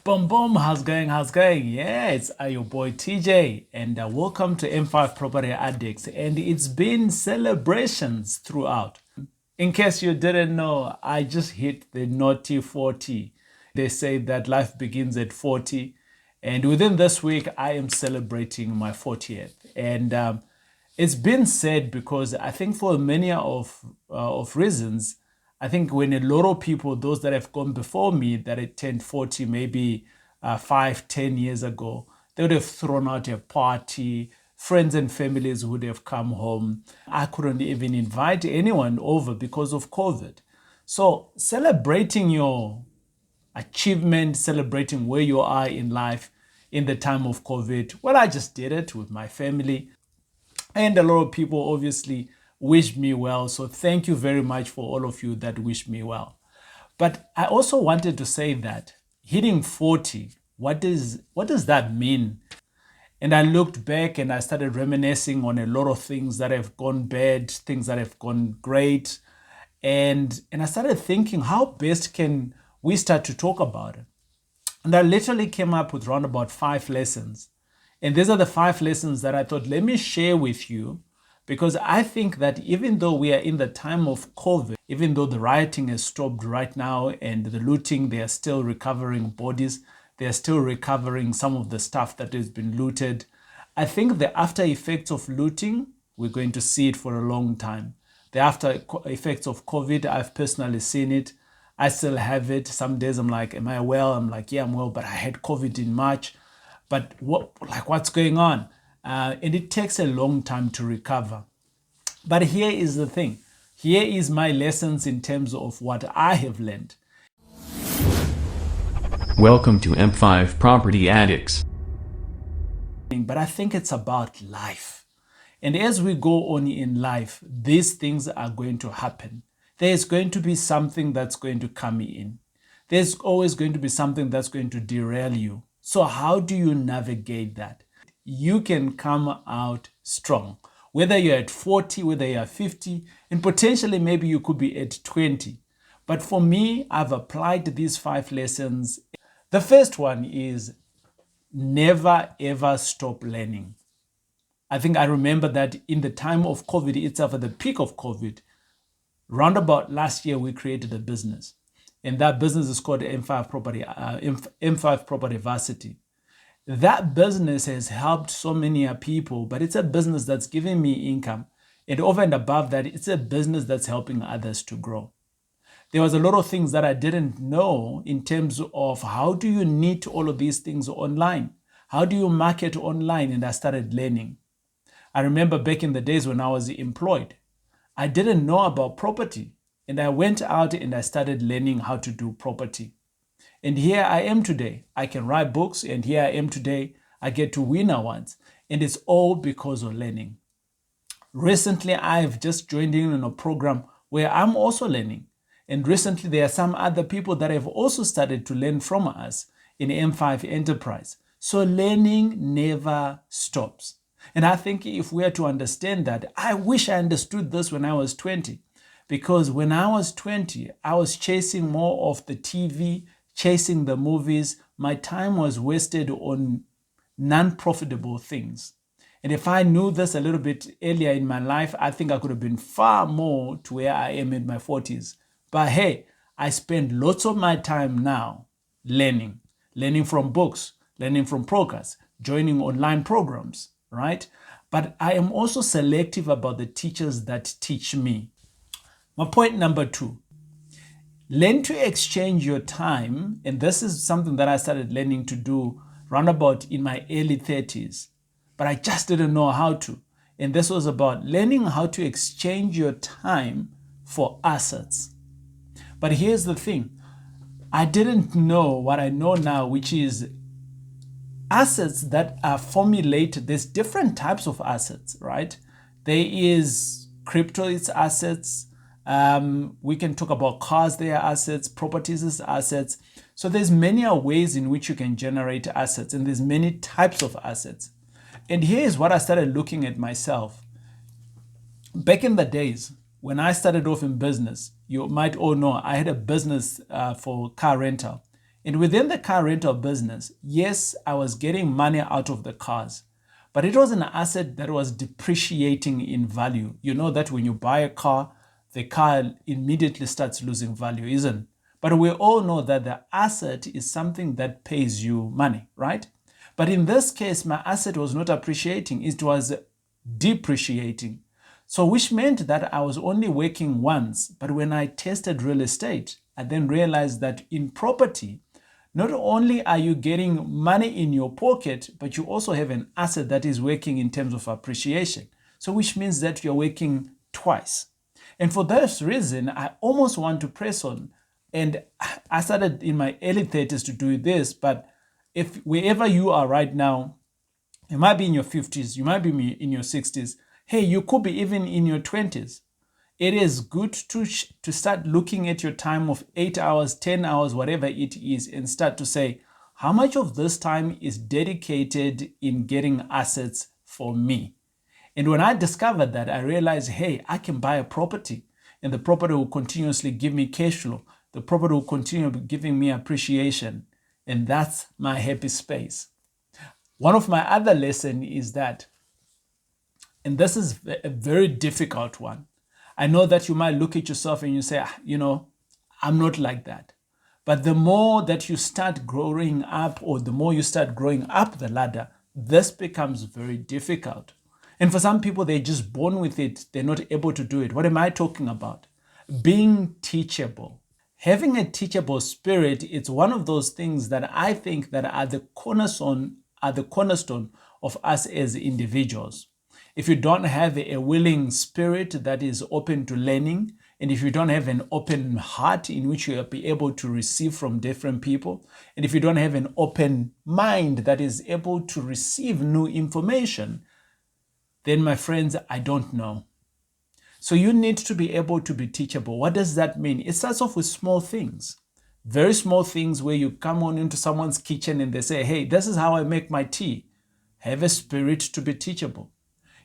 Boom, boom, how's going? How's going? Yeah, it's your boy TJ, and welcome to M5 Property Addicts. And it's been celebrations throughout. In case you didn't know, I just hit the naughty 40. They say that life begins at 40, and within this week, I am celebrating my 40th. And it's been said because I think for many of reasons, I think when a lot of people, those that have gone before me, that had turned 40, maybe 5, 10 years ago, they would have thrown out a party. Friends and families would have come home. I couldn't even invite anyone over because of COVID. So celebrating your achievement, celebrating where you are in life in the time of COVID, well, I just did it with my family. And a lot of people obviously wish me well. So thank you very much for all of you that wish me well. But I also wanted to say that hitting 40, what does that mean? And I looked back and I started reminiscing on a lot of things that have gone bad, things that have gone great. And I started thinking, how best can we start to talk about it? And I literally came up with around about 5 lessons. And these are the 5 lessons that I thought, let me share with you, because I think that even though we are in the time of COVID, even though the rioting has stopped right now and the looting, they are still recovering bodies, they are still recovering some of the stuff that has been looted. I think the after effects of looting, we're going to see it for a long time. The after effects of COVID, I've personally seen it. I still have it. Some days I'm like, am I well? I'm like, yeah, I'm well, but I had COVID in March. But what's going on? And it takes a long time to recover. But here is the thing. Here is my lessons in terms of what I have learned. Welcome to M5 Property Addicts. But I think it's about life. And as we go on in life, these things are going to happen. There's going to be something that's going to come in. There's always going to be something that's going to derail you. So how do you navigate that? You can come out strong. Whether you're at 40, whether you're 50, and potentially maybe you could be at 20. But for me, I've applied these 5 lessons. The first one is never ever stop learning. I think I remember that in the time of COVID itself, at the peak of COVID, roundabout last year, we created a business. And that business is called M5 Property, M5 Property Varsity. That business has helped so many people, but it's a business that's giving me income. And over and above that, it's a business that's helping others to grow. There was a lot of things that I didn't know in terms of how do you knit all of these things online? How do you market online? And I started learning. I remember back in the days when I was employed, I didn't know about property. And I went out and I started learning how to do property. And here I am today. I can write books, and here I am today. I get to win awards. And it's all because of learning. Recently, I've just joined in on a program where I'm also learning. And recently, there are some other people that have also started to learn from us in M5 Enterprise. So learning never stops. And I think if we are to understand that, I wish I understood this when I was 20. Because when I was 20, I was chasing more of the TV, chasing the movies. My time was wasted on non-profitable things. And if I knew this a little bit earlier in my life, I think I could have been far more to where I am in my 40s. But hey, I spend lots of my time now learning from books, learning from podcasts, joining online programs, right? But I am also selective about the teachers that teach me. My point number 2, learn to exchange your time. And this is something that I started learning to do roundabout in my early 30s, but I just didn't know how to. And this was about learning how to exchange your time for assets. But here's the thing. I didn't know what I know now, which is assets that are formulated. There's different types of assets, right? There is crypto, it's assets. We can talk about cars, they are assets, properties as assets. So there's many ways in which you can generate assets, and there's many types of assets. And here's what I started looking at myself. Back in the days, when I started off in business, you might all know I had a business for car rental. And within the car rental business, yes, I was getting money out of the cars, but it was an asset that was depreciating in value. You know that when you buy a car, the car immediately starts losing value, isn't it? But we all know that the asset is something that pays you money, right? But in this case, my asset was not appreciating, it was depreciating. So which meant that I was only working once. But when I tested real estate, I then realized that in property, not only are you getting money in your pocket, but you also have an asset that is working in terms of appreciation. So which means that you're working twice. And for this reason, I almost want to press on. And I started in my early 30s to do this. But if wherever you are right now, you might be in your 50s, you might be in your 60s. Hey, you could be even in your 20s. It is good to start looking at your time of 8 hours, 10 hours, whatever it is, and start to say, how much of this time is dedicated in getting assets for me? And when I discovered that, I realized, hey, I can buy a property and the property will continuously give me cash flow. The property will continue giving me appreciation. And that's my happy space. One of my other lessons is that, and this is a very difficult one. I know that you might look at yourself and you say, I'm not like that. But the more that you start growing up, or the more you start growing up the ladder, this becomes very difficult. And for some people, they're just born with it. They're not able to do it. What am I talking about? Being teachable. Having a teachable spirit, it's one of those things that I think that are the cornerstone of us as individuals. If you don't have a willing spirit that is open to learning, and if you don't have an open heart in which you'll be able to receive from different people, and if you don't have an open mind that is able to receive new information, then my friends, I don't know. So you need to be able to be teachable. What does that mean? It starts off with small things, very small things where you come on into someone's kitchen and they say, hey, this is how I make my tea. Have a spirit to be teachable.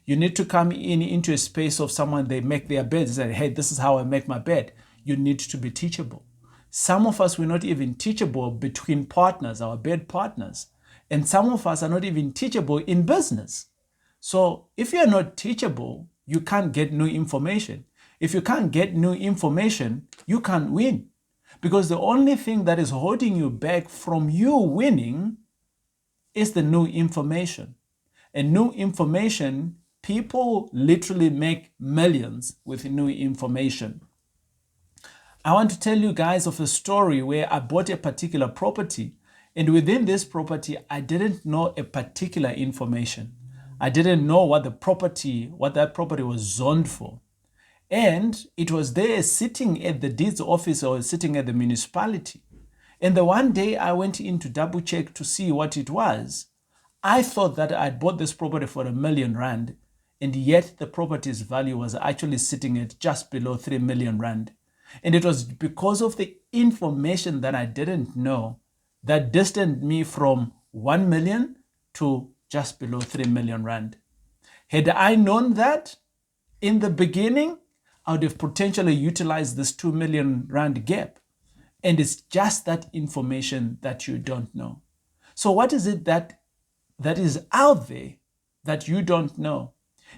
You need to come into a space of someone, they make their bed, and say, hey, this is how I make my bed. You need to be teachable. Some of us, we're not even teachable between partners, our bed partners. And some of us are not even teachable in business. So if you're not teachable, you can't get new information. If you can't get new information, you can't win. Because the only thing that is holding you back from you winning is the new information. And new information, people literally make millions with new information. I want to tell you guys of a story where I bought a particular property, and within this property, I didn't know a particular information. I didn't know what that property was zoned for. And it was there sitting at the deeds office or sitting at the municipality. And the one day I went in to double check to see what it was. I thought that I'd bought this property for R1 million, and yet the property's value was actually sitting at just below R3 million. And it was because of the information that I didn't know that distanced me from 1 million to just below R3 million. Had I known that in the beginning, I would have potentially utilized this R2 million gap. And it's just that information that you don't know. So what is it that is out there that you don't know?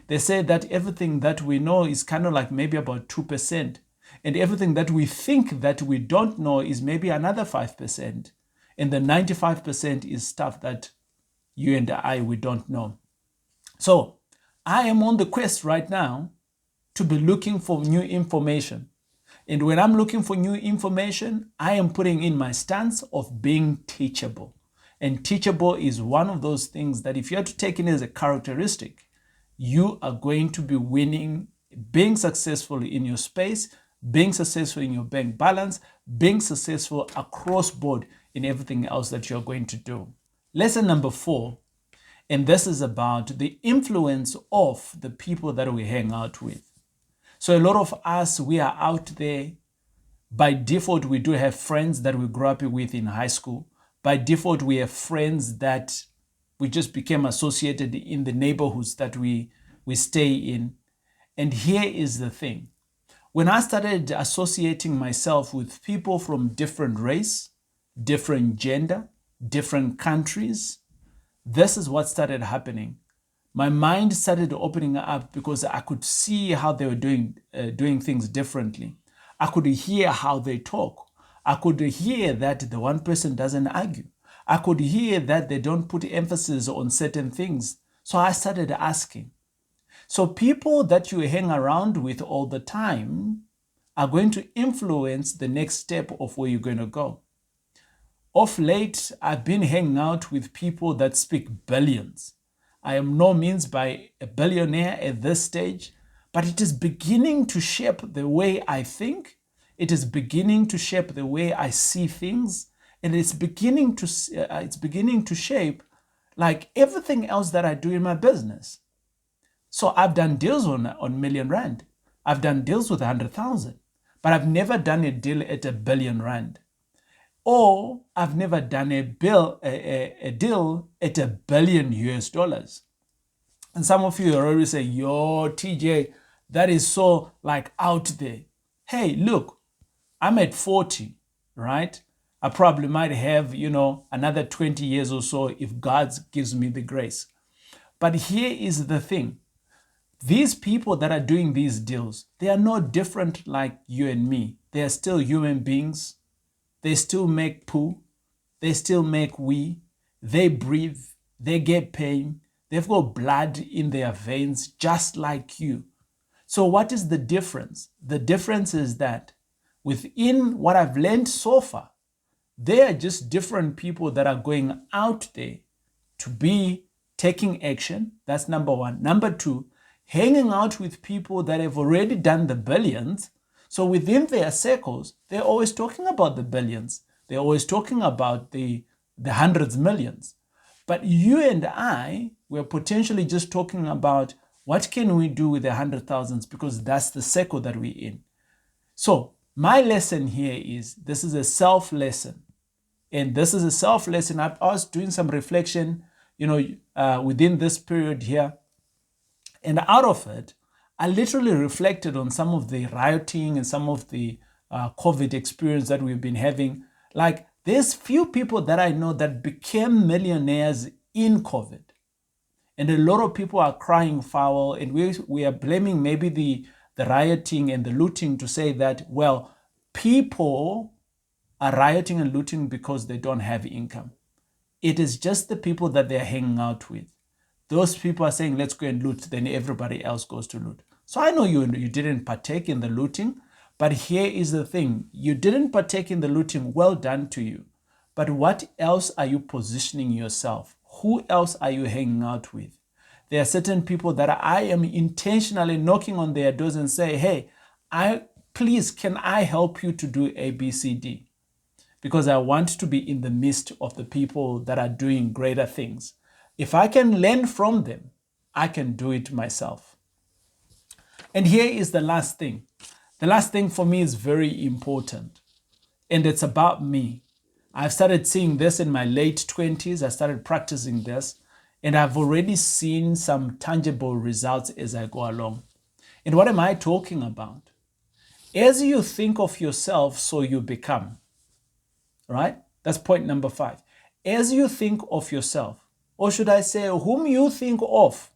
They say that everything that we know is kind of like maybe about 2%. And everything that we think that we don't know is maybe another 5%. And the 95% is stuff that you and we don't know. So I am on the quest right now to be looking for new information. And when I'm looking for new information, I am putting in my stance of being teachable. And teachable is one of those things that if you have to take it as a characteristic, you are going to be winning, being successful in your space, being successful in your bank balance, being successful across board in everything else that you're going to do. Lesson number 4, and this is about the influence of the people that we hang out with. So a lot of us, we are out there. By default, we do have friends that we grew up with in high school. By default, we have friends that we just became associated in the neighborhoods that we stay in. And here is the thing. When I started associating myself with people from different race, different gender, different countries. This is what started happening. My mind started opening up because I could see how they were doing things differently. I could hear how they talk. I could hear that the one person doesn't argue. I could hear that they don't put emphasis on certain things. So I started asking. So people that you hang around with all the time are going to influence the next step of where you're going to go. Of late, I've been hanging out with people that speak billions. I am no means by a billionaire at this stage, but it is beginning to shape the way I think. It is beginning to shape the way I see things, and it's beginning to shape like everything else that I do in my business. So I've done deals on million rand. I've done deals with 100,000, but I've never done a deal at R1 billion. Or I've never done a deal at $1 billion US. And some of you are already saying, yo, TJ, that is so like out there. Hey, look, I'm at 40, right? I probably might have, another 20 years or so if God gives me the grace. But here is the thing. These people that are doing these deals, they are no different like you and me. They are still human beings. They still make poo. They still make wee. They breathe. They get pain. They've got blood in their veins just like you. So what is the difference? The difference is that within what I've learned so far, they are just different people that are going out there to be taking action. That's number one. Number two, hanging out with people that have already done the billions. So within their circles, they're always talking about the billions. They're always talking about the hundreds millions. But you and I, we're potentially just talking about what can we do with the 100,000s, because that's the circle that we're in. So my lesson here is, this is a self lesson. And this is a self lesson. I was doing some reflection, within this period here. And out of it, I literally reflected on some of the rioting and some of the COVID experience that we've been having. Like, there's few people that I know that became millionaires in COVID. And a lot of people are crying foul, and we are blaming maybe the rioting and the looting to say that, well, people are rioting and looting because they don't have income. It is just the people that they're hanging out with. Those people are saying, let's go and loot, then everybody else goes to loot. So I know you didn't partake in the looting, but here is the thing. You didn't partake in the looting, well done to you. But what else are you positioning yourself? Who else are you hanging out with? There are certain people that I am intentionally knocking on their doors and say, hey, please, can I help you to do A, B, C, D? Because I want to be in the midst of the people that are doing greater things. If I can learn from them, I can do it myself. And here is the last thing. The last thing for me is very important. And it's about me. I've started seeing this in my late 20s. I started practicing this. And I've already seen some tangible results as I go along. And what am I talking about? As you think of yourself, so you become. Right? That's point number 5. As you think of yourself, or should I say, whom you think of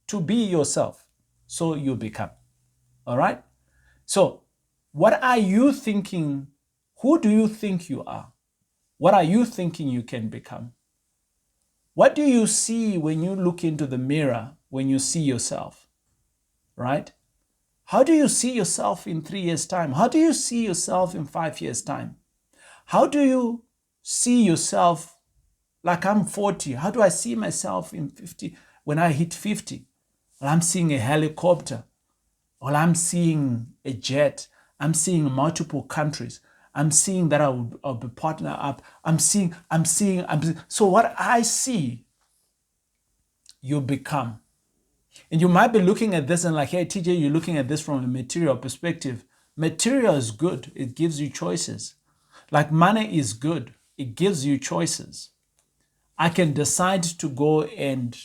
to be yourself, so you become. All right? So, what are you thinking? Who do you think you are? What are you thinking you can become? What do you see when you look into the mirror, when you see yourself? Right? How do you see yourself in 3 years' time? How do you see yourself in 5 years' time? How do you see yourself? Like, I'm 40. How do I see myself in 50 when I hit 50? Well, I'm seeing a helicopter. Well, I'm seeing a jet. I'm seeing multiple countries. I'm seeing that I'll be partner up. I'm seeing. So what I see, you become. And you might be looking at this and like, hey, TJ, you're looking at this from a material perspective. Material is good. It gives you choices. Like, money is good. It gives you choices. I can decide to go and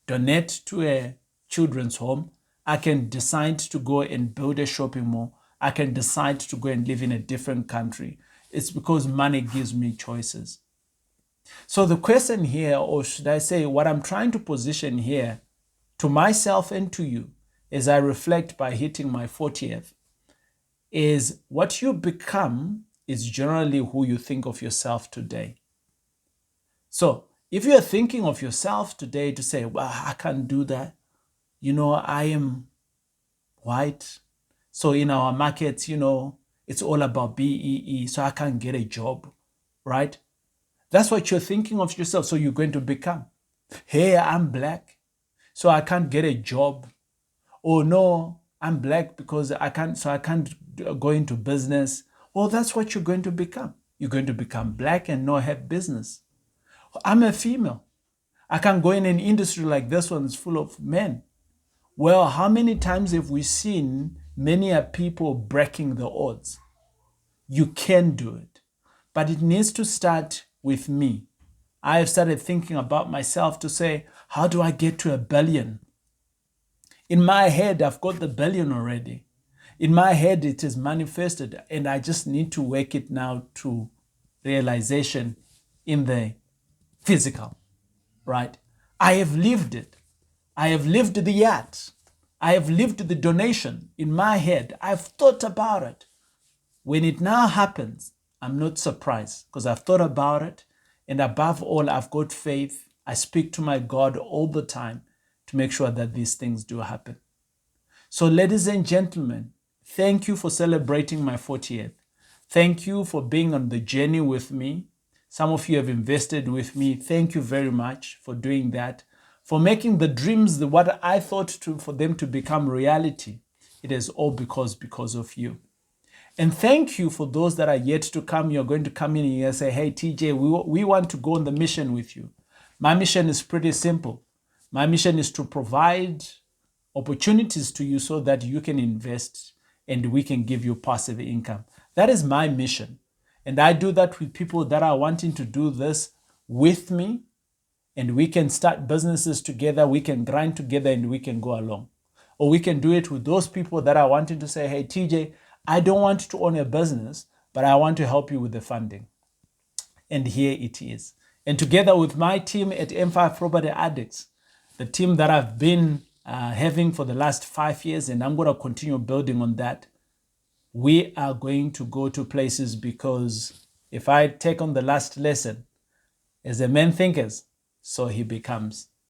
donate to a children's home. I can decide to go and build a shopping mall. I can decide to go and live in a different country. It's because money gives me choices. So the question here, or should I say what I'm trying to position here to myself and to you as I reflect by hitting my 40th, is what you become is generally who you think of yourself today. So if you're thinking of yourself today to say, well, I can't do that, I am white. So in our markets, it's all about BEE, so I can't get a job, right? That's what you're thinking of yourself, so you're going to become. Hey, I'm black, so I can't get a job. Oh no, I'm black because I can't go into business. Well, that's what you're going to become. You're going to become black and not have business. I'm a female. I can't go in an industry like this one is full of men. Well, how many times have we seen many people breaking the odds? You can do it, but it needs to start with me. I have started thinking about myself to say, how do I get to 1 billion? In my head, I've got the billion already. In my head, it is manifested, and I just need to work it now to realization in the physical, right? I have lived it. I have lived the yacht. I have lived the donation in my head. I've thought about it. When it now happens, I'm not surprised because I've thought about it. And above all, I've got faith. I speak to my God all the time to make sure that these things do happen. So, ladies and gentlemen, thank you for celebrating my 40th. Thank you for being on the journey with me. Some of you have invested with me. Thank you very much for doing that, for making the dreams, what I thought for them to become reality. It is all because of you. And thank you for those that are yet to come. You're going to come in and say, hey, TJ, we want to go on the mission with you. My mission is pretty simple. My mission is to provide opportunities to you so that you can invest and we can give you passive income. That is my mission. And I do that with people that are wanting to do this with me, and we can start businesses together, we can grind together, and we can go along. Or we can do it with those people that are wanting to say, hey, TJ, I don't want to own a business, but I want to help you with the funding. And here it is. And together with my team at M5 Property Addicts, the team that I've been having for the last 5 years, and I'm going to continue building on that, we are going to go to places, because if I take on the last lesson, as a man thinketh, so he becomes.